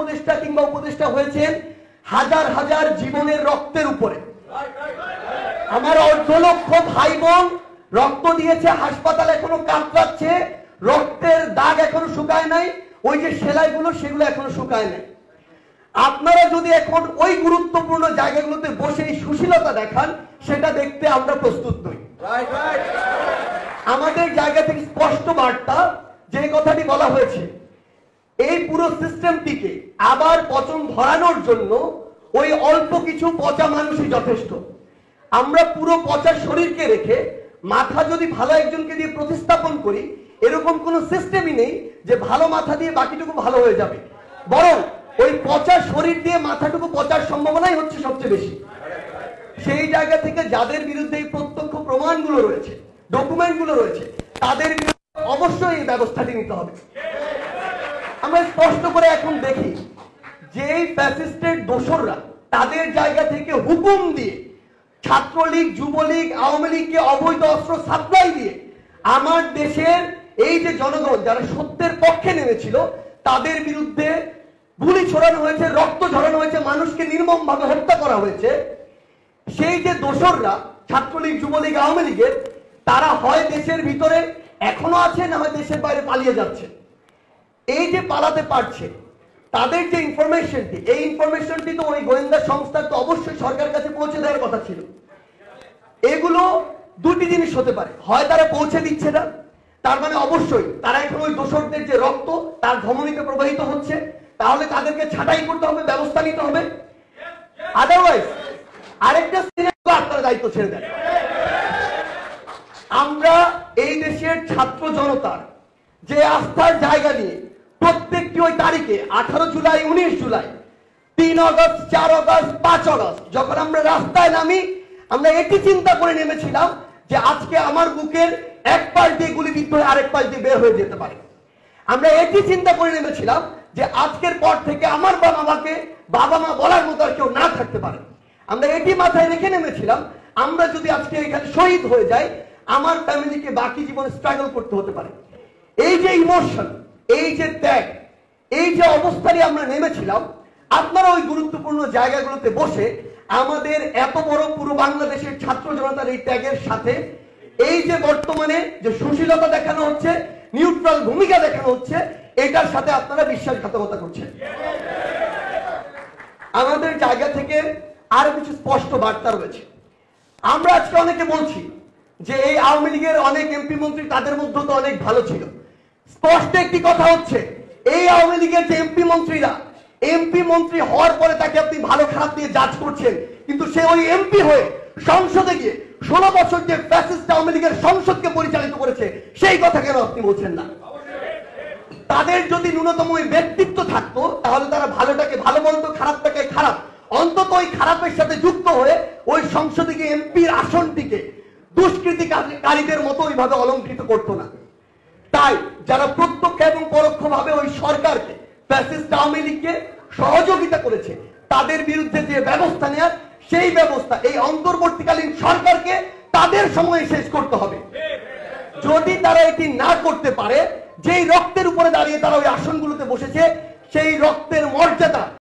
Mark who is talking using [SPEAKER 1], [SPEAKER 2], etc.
[SPEAKER 1] উপদেষ্টা কিংবা উপদেষ্টা হয়েছেন হাজার হাজার জীবনের রক্তের উপরে। আমার 1.5 লক্ষ ভাই বোন রক্ত দিয়েছে, হাসপাতালে এখনো কাতরাচ্ছে, রক্তের দাগ এখনো শুকায় নাই, ওই যে সেলাইগুলো সেগুলো এখনো শুকায় নাই। আপনারা যদি এখন ওই গুরুত্বপূর্ণ জায়গাগুলোতে বসে এই সুশীলতা দেখান, সেটা দেখতে আমরা প্রস্তুত নই। আমাদের জায়গা থেকে স্পষ্ট বার্তা, যে কথাটি বলা হয়েছে, এই পুরো সিস্টেমটিকে আবার পচন ধরানোর জন্য ওই অল্প কিছু পচা মানুষই যথেষ্ট। আমরা পুরো পচা শরীরকে রেখে মাথা যদি ভালো একজনকে দিয়ে প্রতিস্থাপন করি, এরকম কোন সিস্টেমই নেই যে ভালো মাথা দিয়ে বাকিটুকু ভালো হয়ে যাবে, বরং ওই পচা শরীর দিয়ে মাথাটুকু পচার সম্ভাবনাই হচ্ছে সবচেয়ে বেশি। সেই জায়গা থেকে যাদের বিরুদ্ধে এই প্রত্যক্ষ প্রমাণগুলো রয়েছে, ডকুমেন্টগুলো রয়েছে, তাদের বিরুদ্ধে অবশ্যই এই ব্যবস্থাটি নিতে হবে। আমরা স্পষ্ট করে এখন দেখি যে এই ফ্যাসিস্টের দোসররা তাদের জায়গা থেকে হুকুম দিয়ে ছাত্রলীগ, যুবলীগ, আওয়ামী লীগকে অবৈধ অস্ত্র সাপ্লাই দিয়ে আমার দেশের এই যে জনগণ যারা সত্যের পক্ষে নেমেছিল তাদের বিরুদ্ধে গুলি ছড়ানো হয়েছে, রক্ত ঝরানো হয়েছে, মানুষকে নির্মমভাবে হত্যা করা হয়েছে। সেই যে দোসররা ছাত্রলীগ, যুবলীগ, আওয়ামী লীগের, তারা হয় দেশের ভিতরে এখনো আছে, না হয় দেশের বাইরে পালিয়ে যাচ্ছে। এই যে পালাতে পারছে, তাদের যে ইনফরমেশনটি, এই ইনফরমেশনটি তো ওই গোয়েন্দা সংস্থার তো অবশ্যই সরকারের কাছে পৌঁছে দেওয়ার কথা ছিল। এগুলো দুটি জিনিস হতে পারে, হয় তারা পৌঁছে দিচ্ছে না, তার মানে অবশ্যই তারা এখন ওই দোসরদের যে রক্ত তার ধমনীতে প্রবাহিত হচ্ছে, তাহলে তাদেরকে ছাঁটাই করতে হবে, ব্যবস্থা নিতে হবে। আদারওয়াইজ আরেকটা সিনেমা আপনারা দায়িত্ব ছেড়ে দেন। আমরা এই দেশের ছাত্র জনতার যে আস্থার জায়গা নিয়ে প্রত্যেকটি ওই তারিখে 18 July, 19 July, 3 August, 4 August, 5 August যখন আমরা রাস্তায় নামি, আমরা এটি চিন্তা করে নেমেছিলাম যে আজকে আমার বুকের এক পাশ দিয়ে গুলিবিদ্ধ হয়ে আরেক পাশ দিয়ে বের হয়ে যেতে পারে। আমরা এটি চিন্তা করে নেমেছিলাম যে আজকের পর থেকে আমার বাবা মা বলার মতো আর কেউ না থাকতে পারে। আমরা এটি মাথায় রেখে নেমেছিলাম, আমরা যদি আজকে এখানে শহীদ হয়ে যাই, আমার ফ্যামিলিকে বাকি জীবন স্ট্রাগল করতে হতে পারে। এই যে ইমোশন, এই যে ত্যাগ, এই যে অবস্থানে আমরা নেমেছিলাম, আপনারা ওই গুরুত্বপূর্ণ জায়গাগুলোতে বসে আমাদের এত বড় পুরো বাংলাদেশের ছাত্র জনতার এই ত্যাগের সাথে এই যে বর্তমানে যে সুশীলতা দেখানো হচ্ছে, নিউট্রাল ভূমিকা দেখানো হচ্ছে, এটার সাথে আপনারা বিশ্বাসঘাতকতা করছেন। আমাদের জায়গা থেকে আরো কিছু স্পষ্ট বার্তা রয়েছে। আমরা আজকে অনেকে বলছি যে এই আওয়ামী লীগের অনেক এমপি মন্ত্রী, তাদের মধ্যে তো অনেক ভালো ছিল। স্পষ্ট একটি কথা হচ্ছে, এই আওয়ামী লীগের যে এমপি মন্ত্রীরা, এমপি মন্ত্রী হওয়ার পরে তাকে আপনি ভালো খারাপ দিয়ে জাজ করছেন, কিন্তু সে ওই এমপি হয়ে সংসদে গিয়ে 16 বছর যে ফ্যাসিস্ট আওয়ামী লীগের সংসদকে পরিচালিত করেছে, সেই কথা কেন আপনি বলছেন না? তাদের যদি ন্যূনতম ওই ব্যক্তিত্ব থাকতো, তাহলে তারা ভালোটাকে ভালো বলতো, খারাপটাকে খারাপ। অন্তত ওই খারাপের সাথে যুক্ত হয়ে ওই সংসদে গিয়ে এমপির আসনটিকে দুষ্কৃতিকারীদের মতো ওইভাবে অলঙ্কৃত করতো না। তাই যারা প্রত্যক্ষ এবং পরোক্ষভাবে ওই সরকারকে, ফ্যাসিস্ট আওয়ামী লীগকে সহযোগিতা করেছে, তাদের বিরুদ্ধে যে ব্যবস্থা নেওয়ার, সেই ব্যবস্থা এই অন্তর্বর্তীকালীন সরকারকে তাদের সময়ে শেষ করতে হবে। যদি তারা এটি না করতে পারে, যেই রক্তের উপরে দাঁড়িয়ে তারা ওই আসনগুলোতে বসেছে, সেই রক্তের মর্যাদা